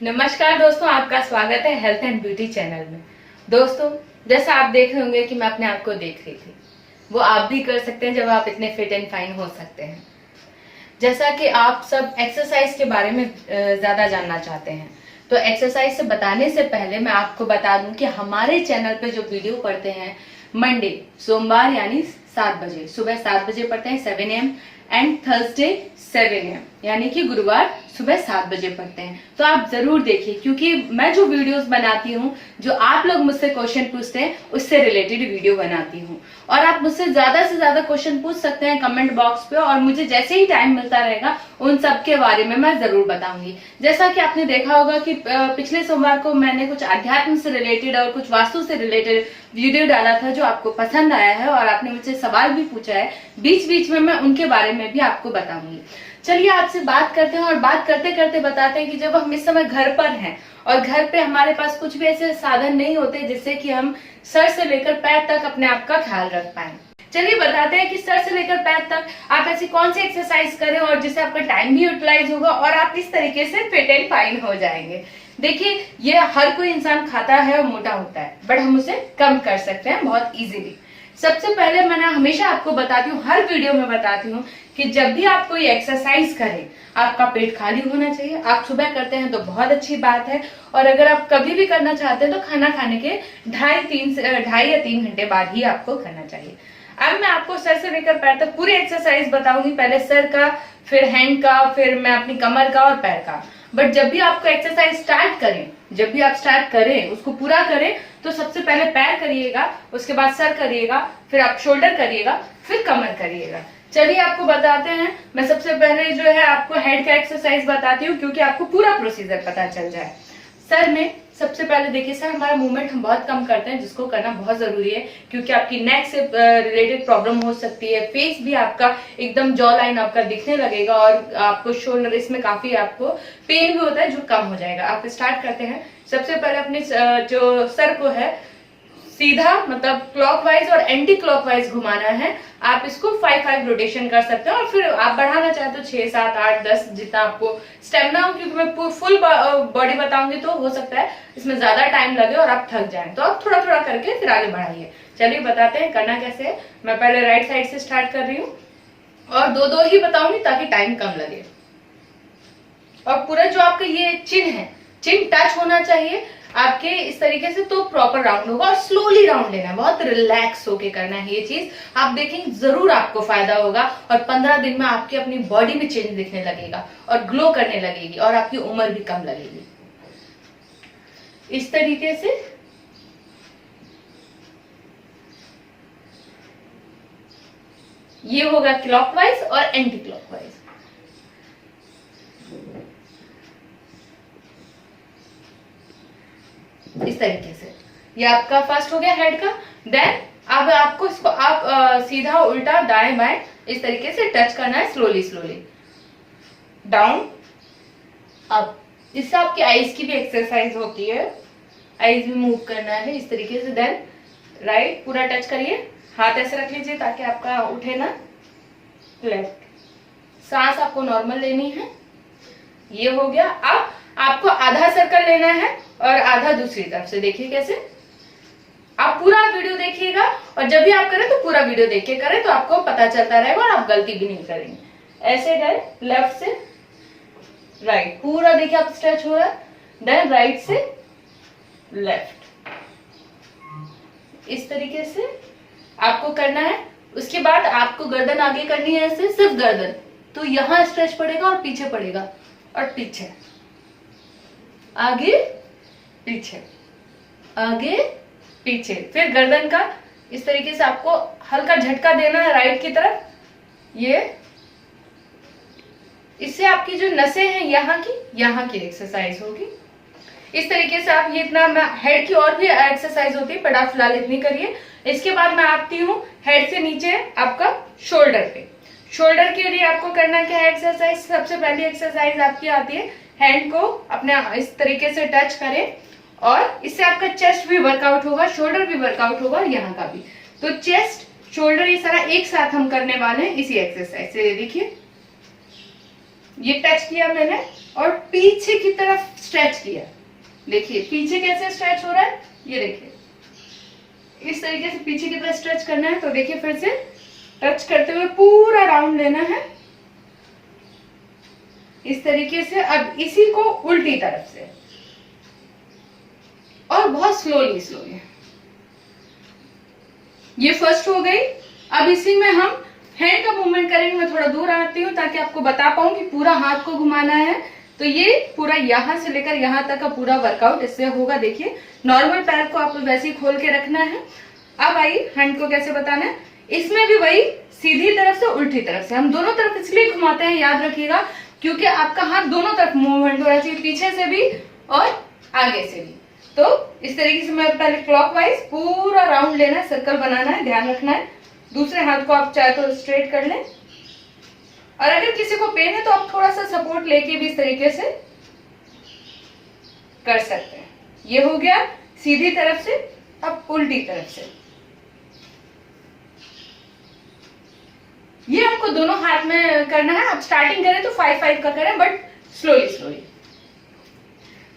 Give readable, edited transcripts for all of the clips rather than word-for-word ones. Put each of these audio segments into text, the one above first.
नमस्कार दोस्तों, आपका स्वागत है हेल्थ एंड ब्यूटी चैनल में। दोस्तों, जैसा आप देख रहे होंगे कि मैं अपने आप को देख रही थी, वो आप भी कर सकते हैं जब आप इतने फिट एंड फाइन हो सकते हैं। जैसा कि आप सब एक्सरसाइज के बारे में ज्यादा जानना चाहते हैं, तो एक्सरसाइज से बताने से पहले मैं आपको बता दूं कि हमारे चैनल पे जो वीडियो पढ़ते हैं मंडे सोमवार यानी 7 बजे, सुबह 7 बजे पढ़ते हैं 7 AM, एंड थर्सडे 7 AM यानी कि गुरुवार सुबह 7 बजे पढ़ते हैं। तो आप जरूर देखिए, क्योंकि मैं जो वीडियोस बनाती हूँ, जो आप लोग मुझसे क्वेश्चन पूछते हैं, उससे रिलेटेड वीडियो बनाती हूँ। और आप मुझसे ज्यादा से ज्यादा क्वेश्चन पूछ सकते हैं कमेंट बॉक्स पे, और मुझे जैसे ही टाइम मिलता रहेगा उन सब के बारे में मैं जरूर बताऊंगी। जैसा कि आपने देखा होगा कि पिछले सोमवार को मैंने कुछ अध्यात्म से रिलेटेड और कुछ वास्तु से रिलेटेड वीडियो डाला था जो आपको पसंद आया है, और आपने मुझसे सवाल भी पूछा है। बीच बीच में मैं उनके बारे में भी आपको बताऊंगी। चलिए आपसे बात करते हैं, और बात करते करते बताते हैं कि जब हम इस समय घर पर हैं और घर पे हमारे पास कुछ भी ऐसे साधन नहीं होते जिससे कि हम सर से लेकर पैर तक अपने आप का ख्याल रख पाए। चलिए बताते हैं कि सर से लेकर पैर तक आप ऐसी कौन सी एक्सरसाइज करें और जिससे आपका टाइम भी यूटिलाइज होगा और आप इस तरीके से फिट एंड फाइन हो जाएंगे। देखिए, ये हर कोई इंसान खाता है और मोटा होता है, बट हम उसे कम कर सकते हैं बहुत इजीली। सबसे पहले मैं हमेशा आपको बताती हूँ, हर वीडियो में बताती हूँ कि जब भी आप कोई एक्सरसाइज करें, आपका पेट खाली होना चाहिए। आप सुबह करते हैं तो बहुत अच्छी बात है, और अगर आप कभी भी करना चाहते हैं तो खाना खाने के 2.5 या 3 घंटे बाद ही आपको करना चाहिए। अब मैं आपको सर से लेकर पैर तक पूरी एक्सरसाइज बताऊंगी, पहले सर का, फिर हैंड का, फिर मैं अपनी कमर का और पैर का। बट जब भी आपको एक्सरसाइज स्टार्ट करें, जब भी आप स्टार्ट करें, उसको पूरा करें, तो सबसे पहले पैर करिएगा, उसके बाद सर करिएगा, फिर आप शोल्डर करिएगा, फिर कमर करिएगा। चलिए आपको बताते हैं। मैं सबसे पहले जो है आपको हेड का एक्सरसाइज बताती हूँ, क्योंकि आपको पूरा प्रोसीजर पता चल जाए। सर में सबसे पहले देखिए, सर हमारा मूवमेंट हम बहुत कम करते हैं, जिसको करना बहुत जरूरी है, क्योंकि आपकी नेक से रिलेटेड प्रॉब्लम हो सकती है। फेस भी आपका एकदम जॉ लाइन आपका दिखने लगेगा, और आपको शोल्डर, इसमें काफी आपको पेन भी होता है जो कम हो जाएगा। आप स्टार्ट करते हैं। सबसे पहले अपने जो सर को है सीधा, मतलब क्लॉकवाइज और एंटी क्लॉकवाइज घुमाना है। आप इसको 5-5 रोटेशन कर सकते हैं, और फिर आप बढ़ाना चाहे तो 6, 7, 8, 10 जितना आपको स्टेमिना हो, क्योंकि मैं फुल बॉडी बताऊंगी तो हो सकता है इसमें ज्यादा टाइम लगे और आप थक जाएं, तो आप थोड़ा थोड़ा करके फिर आगे बढ़ाइए। चलिए बताते हैं करना कैसे है। मैं पहले राइट साइड से स्टार्ट कर रही हूँ, और 2-2 ही बताऊंगी ताकि टाइम कम लगे। और पूरा जो आपका ये चिन्ह है, चिन्ह टच होना चाहिए आपके इस तरीके से, तो प्रॉपर राउंड होगा। और स्लोली राउंड लेना है, बहुत रिलैक्स होके करना है ये चीज। आप देखेंगे जरूर आपको फायदा होगा, और 15 दिन में आपकी अपनी बॉडी में चेंज दिखने लगेगा और ग्लो करने लगेगी, और आपकी उम्र भी कम लगेगी। इस तरीके से ये होगा क्लॉकवाइज और एंटी क्लॉकवाइज। इस तरीके से ये आपका फर्स्ट हो गया हेड का। देन अब आपको इसको आप सीधा उल्टा दाएं बाएं इस तरीके से टच करना है, स्लोली स्लोली डाउन अप। इससे आपकी आईज की भी एक्सरसाइज होती है, आईज भी मूव करना है इस तरीके से। देन राइट पूरा टच करिए, हाथ ऐसे रख लीजिए ताकि आपका उठे ना। लेफ्ट, सांस आपको नॉर्मल लेनी है। ये हो गया। अब आपको आधा सर्कल लेना है और आधा दूसरी तरफ से। देखिए कैसे, आप पूरा वीडियो देखिएगा, और जब भी आप करें तो पूरा वीडियो देख के करें, तो आपको पता चलता रहेगा और आप गलती भी नहीं करेंगे। ऐसे गए लेफ्ट से राइट, पूरा देखिए आप स्ट्रेच हो रहा है। देन राइट से लेफ्ट, इस तरीके से आपको करना है। उसके बाद आपको गर्दन आगे करनी है ऐसे, सिर्फ गर्दन, तो यहां स्ट्रेच पड़ेगा और पीछे पड़ेगा, और पीछे, आगे पीछे, आगे पीछे। फिर गर्दन का इस तरीके से आपको हल्का झटका देना है राइट की तरफ। ये इससे आपकी जो नसें हैं यहाँ की एक्सरसाइज होगी। इस तरीके से आप ये इतना, हेड की और भी एक्सरसाइज होती है, बट आप फिलहाल इतनी करिए। इसके बाद मैं आती हूँ हेड से नीचे आपका शोल्डर पे। शोल्डर के लिए आपको करना क्या है एक्सरसाइज। सबसे पहली एक्सरसाइज आपकी आती है, हैंड को अपने इस तरीके से टच करें, और इससे आपका चेस्ट भी वर्कआउट होगा, शोल्डर भी वर्कआउट होगा, और यहाँ का भी। तो चेस्ट, शोल्डर, ये सारा एक साथ हम करने वाले हैं इसी एक्सरसाइज से। देखिए ये टच किया मैंने, और पीछे की तरफ स्ट्रेच किया, देखिए पीछे कैसे स्ट्रेच हो रहा है, ये देखिए इस तरीके से पीछे की तरफ स्ट्रेच करना है। तो देखिए फिर से टच करते हुए पूरा राउंड लेना है इस तरीके से। अब इसी को उल्टी तरफ से और बहुत स्लोली स्लोली, ये फर्स्ट हो गई। अब इसी में हम हैंड का मूवमेंट करेंगे। मैं थोड़ा दूर आती हूँ ताकि आपको बता पाऊं कि पूरा हाथ को घुमाना है। तो ये पूरा यहां से लेकर यहां तक का पूरा वर्कआउट इससे होगा। देखिए नॉर्मल पैर को आपको वैसे ही खोल के रखना है। अब आइए हैंड को कैसे बताना है। इसमें भी वही सीधी तरफ से उल्टी तरफ से, हम दोनों तरफ इसलिए घुमाते हैं, याद रखिएगा, क्योंकि आपका हाथ दोनों तरफ मूवमेंट होना चाहिए, पीछे से भी और आगे से भी। तो इस तरीके से मैं पहले क्लॉकवाइज पूरा राउंड लेना है, सर्कल बनाना है, ध्यान रखना है। दूसरे हाथ को आप चाहे तो स्ट्रेट कर लें, और अगर किसी को पेन है तो आप थोड़ा सा सपोर्ट लेके भी इस तरीके से कर सकते हैं। ये हो गया सीधी तरफ से। अब उल्टी तरफ से, ये हमको दोनों हाथ में करना है। अब स्टार्टिंग करें तो 5-5 का करें, बट स्लोली स्लोली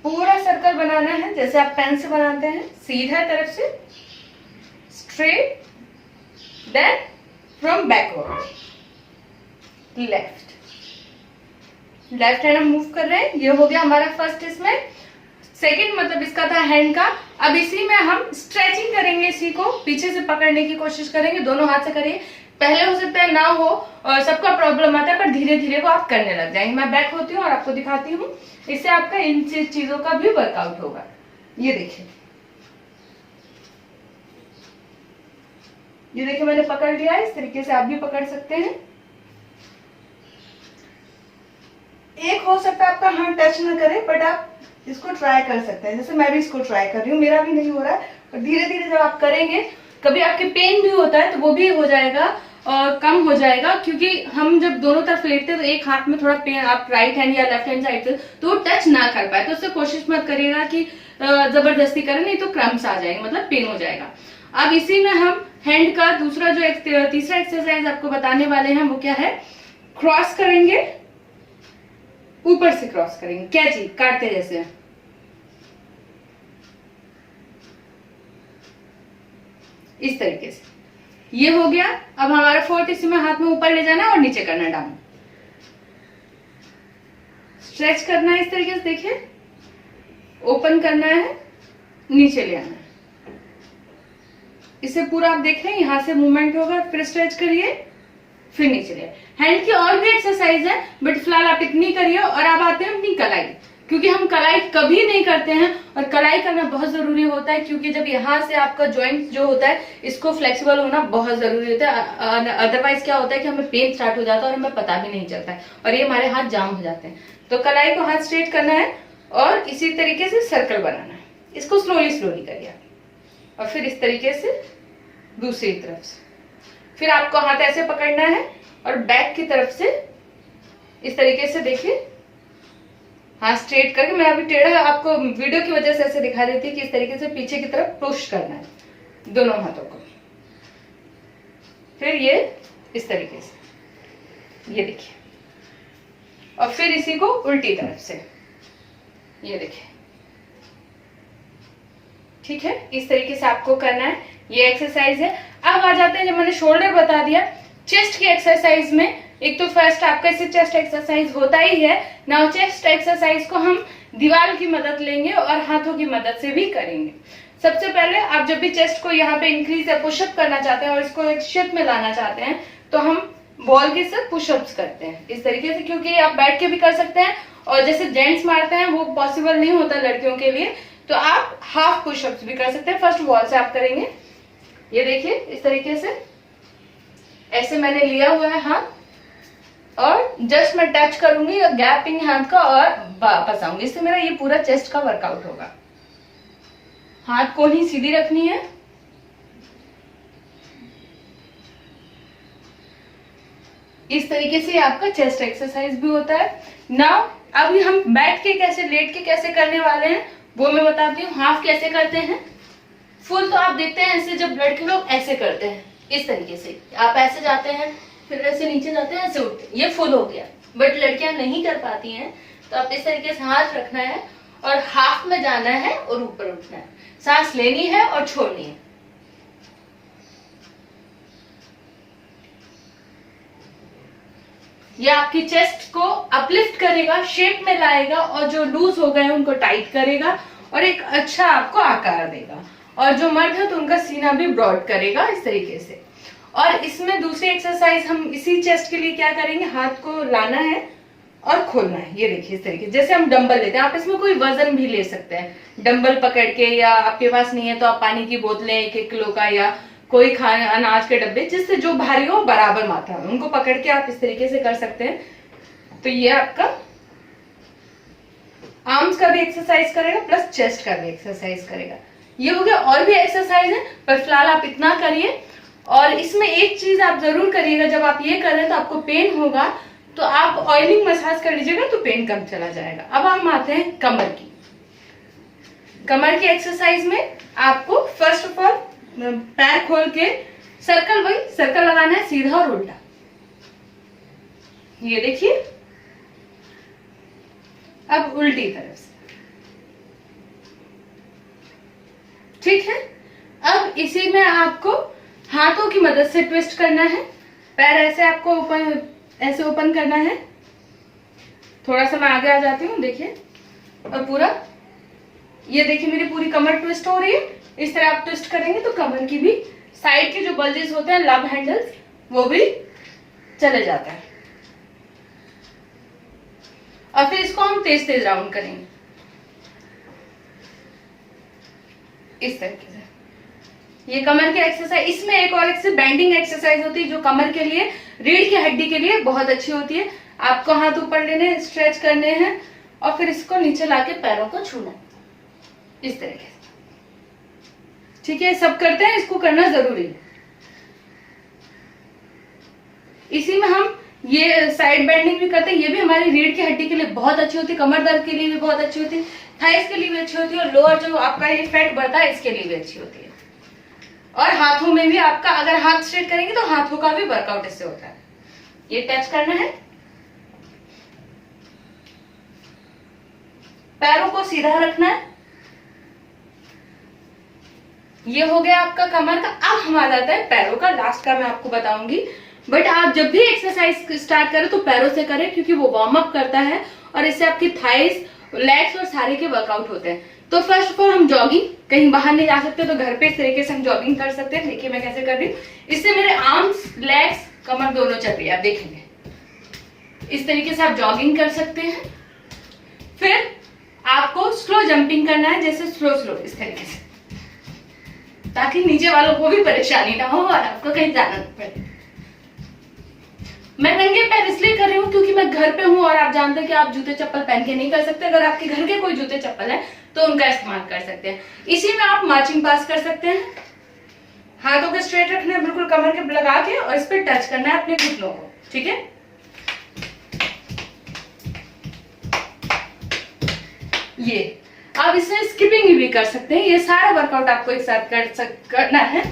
पूरा सर्कल बनाना है जैसे आप पेन से बनाते हैं। सीधा तरफ से straight, then from backward left, left hand हम मूव कर रहे हैं। ये हो गया हमारा फर्स्ट। इसमें सेकंड मतलब इसका था हैंड का। अब इसी में हम स्ट्रेचिंग करेंगे, इसी को पीछे से पकड़ने की कोशिश करेंगे, दोनों हाथ से करिए। पहले हो सकता है ना हो, और सबका प्रॉब्लम आता है, पर धीरे धीरे वो आप करने लग जाएंगे। मैं बैक होती हूँ और आपको दिखाती हूँ, इससे आपका इन चीजों का भी वर्कआउट होगा। ये देखिए, ये देखिए मैंने पकड़ लिया है, इस तरीके से आप भी पकड़ सकते हैं। एक हो सकता है आपका हाथ टच ना करे, बट आप इसको ट्राई कर सकते हैं। जैसे मैं भी इसको ट्राई कर रही हूँ, मेरा भी नहीं हो रहा है, पर धीरे धीरे जब आप करेंगे, कभी आपके पेन भी होता है तो वो भी हो जाएगा और कम हो जाएगा, क्योंकि हम जब दोनों तरफ लेटते हैं तो एक हाथ में थोड़ा पेन, आप राइट हैंड या लेफ्ट हैंड साइड से तो वो टच ना कर पाए। तो उससे कोशिश मत करिएगा कि जबरदस्ती करें, नहीं तो क्रम्स आ जाएंगे, मतलब पेन हो जाएगा। अब इसी में हम हैंड का दूसरा जो तीसरा एक्सरसाइज आपको बताने वाले हैं वो क्या है, क्रॉस करेंगे, ऊपर से क्रॉस करेंगे, कैची काटते जैसे, इस तरीके से। ये हो गया। अब हमारा फोर्थ, इसी में हाथ में ऊपर ले जाना है और नीचे करना है, डाउन स्ट्रेच करना है इस तरीके से, देखिए ओपन करना है, नीचे ले आना है। इसे पूरा आप देख रहे हैं, यहां से मूवमेंट होगा, फिर स्ट्रेच करिए, फिर नीचे ले। हैंड की और भी एक्सरसाइज है, बट फिलहाल आप इतनी करिए। और अब आते हैं अपनी कलाई, क्योंकि हम कलाई कभी नहीं करते हैं, और कलाई करना बहुत जरूरी होता है, क्योंकि जब यहाँ से आपका जॉइंट जो होता है इसको फ्लेक्सिबल होना बहुत जरूरी होता है। अदरवाइज क्या होता है कि हमें पेन स्टार्ट हो जाता है और हमें पता भी नहीं चलता है, और ये हमारे हाथ जाम हो जाते हैं। तो कलाई को हाथ स्ट्रेट करना है और इसी तरीके से सर्कल बनाना है। इसको स्लोली स्लोली करिए, और फिर इस तरीके से दूसरी तरफ से, फिर आपको हाथ ऐसे पकड़ना है और बैक की तरफ से इस तरीके से, देखिए हाथ स्ट्रेट करके, मैं अभी टेढ़ा आपको वीडियो की वजह से ऐसे दिखा रही थी कि इस तरीके से पीछे की तरफ पुश करना है दोनों हाथों को। फिर ये इस तरीके से, ये देखिए, और फिर इसी को उल्टी तरफ से, ये देखिए, ठीक है। इस तरीके से आपको करना है, ये एक्सरसाइज है। अब आ जाते हैं, जब मैंने शोल्डर बता दिया, चेस्ट की एक्सरसाइज में एक तो फर्स्ट आपका इससे चेस्ट एक्सरसाइज होता ही है ना। चेस्ट एक्सरसाइज को हम दीवार की मदद लेंगे और हाथों की मदद से भी करेंगे। सबसे पहले आप जब भी चेस्ट को यहाँ पे इंक्रीज या पुशअप करना चाहते हैं और इसको एक शेप में लाना चाहते हैं, तो हम बॉल के साथ पुशअप्स करते हैं इस तरीके से, क्योंकि आप बैठ के भी कर सकते हैं, और जैसे जेंट्स मारते हैं वो पॉसिबल नहीं होता लड़कियों के लिए, तो आप हाफ पुशअप्स भी कर सकते हैं। फर्स्ट बॉल से आप करेंगे, ये देखिए इस तरीके से, ऐसे मैंने लिया हुआ है हाथ, और जस्ट मैं टच करूंगी और गैपिंग हाथ का और वापस आऊंगी। इससे मेरा ये पूरा चेस्ट का वर्कआउट होगा। हाथ को ही सीधी रखनी है, इस तरीके से आपका चेस्ट एक्सरसाइज भी होता है। नाउ अभी हम बैठ के कैसे, लेट के कैसे करने वाले हैं वो मैं बताती हूँ। हाफ कैसे करते हैं, फुल तो आप देखते हैं ऐसे, जब लड़के लोग ऐसे करते हैं इस तरीके से, आप ऐसे जाते हैं, फिर ऐसे नीचे जाते हैं, ऐसे उठते हैं, ये फुल हो गया। बट लड़कियां नहीं कर पाती हैं, तो आप इस तरीके से हाथ रखना है और हाफ में जाना है और ऊपर उठना है, सांस लेनी है और छोड़नी है। ये आपकी चेस्ट को अपलिफ्ट करेगा, शेप में लाएगा और जो लूज हो गए उनको टाइट करेगा और एक अच्छा आपको आकार देगा। और जो मर्द है तो उनका सीना भी ब्रॉड करेगा इस तरीके से। और इसमें दूसरी एक्सरसाइज हम इसी चेस्ट के लिए क्या करेंगे, हाथ को लाना है और खोलना है। ये देखिए इस तरीके, जैसे हम डंबल लेते हैं, आप इसमें कोई वजन भी ले सकते हैं डंबल पकड़ के, या आपके पास नहीं है तो आप पानी की बोतलें 1-1 किलो का या कोई खाना अनाज के डब्बे, जिससे जो भारी हो बराबर मात्रा में, उनको पकड़ के आप इस तरीके से कर सकते हैं। तो ये आपका आर्म्स का भी एक्सरसाइज करेगा प्लस चेस्ट का भी एक्सरसाइज करेगा। ये हो गया। और भी एक्सरसाइज है पर फिलहाल आप इतना करिए। और इसमें एक चीज आप जरूर करिएगा, जब आप ये कर रहे हैं तो आपको पेन होगा तो आप ऑयलिंग मसाज कर लीजिएगा तो पेन कम चला जाएगा। अब हम आते हैं कमर की। कमर की एक्सरसाइज में आपको फर्स्ट ऑफ ऑल पैर खोल के सर्कल, वही सर्कल लगाना है सीधा और उल्टा। ये देखिए, अब उल्टी तरफ से, ठीक है। अब इसी में आपको हाथों की मदद से ट्विस्ट करना है। पैर ऐसे आपको ओपन, ऐसे ओपन करना है। थोड़ा सा मैं आगे आ जाती हूँ, देखिए। और पूरा ये देखिए मेरी पूरी कमर ट्विस्ट हो रही है। इस तरह आप ट्विस्ट करेंगे तो कमर की भी साइड के जो बल्जेस होते हैं, लव हैंडल्स, वो भी चले जाता है। और फिर इसको हम तेज तेज राउंड करेंगे इस तरीके से। ये कमर की एक्सरसाइज। इसमें एक और एक्सरसाइज बेंडिंग एक्सरसाइज होती है जो कमर के लिए, रीढ़ की हड्डी के लिए बहुत अच्छी होती है। आपको हाथ ऊपर लेने, स्ट्रेच करने हैं और फिर इसको नीचे लाके पैरों को छूना इस तरीके से, ठीक है। सब करते हैं, इसको करना जरूरी है। इसी में हम ये साइड बेंडिंग भी करते हैं। ये भी हमारी रीढ़ की हड्डी के लिए बहुत अच्छी होती है, कमर दर्द के लिए भी बहुत अच्छी होती है, थाइस के लिए भी अच्छी होती है और लोअर जो आपका ये फैट बढ़ता है इसके लिए भी अच्छी होती है। और हाथों में भी आपका, अगर हाथ स्ट्रेट करेंगे तो हाथों का भी वर्कआउट इससे होता है। ये टच करना है, पैरों को सीधा रखना है। ये हो गया आपका कमर का। अब हमारा आता है पैरों का। लास्ट का मैं आपको बताऊंगी, बट आप जब भी एक्सरसाइज स्टार्ट करें तो पैरों से करें, क्योंकि वो वार्म अप करता है और इससे आपकी थाइस, लेग्स और सारे के वर्कआउट होते हैं। तो फर्स्ट ऑफ ऑल हम जॉगिंग, कहीं बाहर नहीं जा सकते तो घर पे इस तरीके से हम जॉगिंग कर सकते हैं। देखिए मैं कैसे कर रही हूँ। इससे मेरे आर्म्स, लेग्स, कमर दोनों चल रही है, आप देखेंगे। इस तरीके से आप जॉगिंग कर सकते हैं। फिर आपको स्लो जंपिंग करना है, जैसे स्लो स्लो इस तरीके से, ताकि नीचे वालों को भी परेशानी ना हो और आपको कहीं जाना ना पड़े। मैं नंगे पैर इसलिए कर रही हूँ क्योंकि मैं घर पे हूँ और आप जानते हैं कि आप जूते चप्पल पहन के नहीं कर सकते। अगर आपके घर के कोई जूते चप्पल है तो उनका इस्तेमाल कर सकते हैं। इसी में आप मार्चिंग पास कर सकते हैं। हाथों को स्ट्रेट रखना है, बिल्कुल कमर के लगा के, और इस पर टच करना है अपने घुटनों को, ठीक है। ये आप इसमें स्किपिंग भी कर सकते हैं। ये सारा वर्कआउट आपको एक साथ करना है।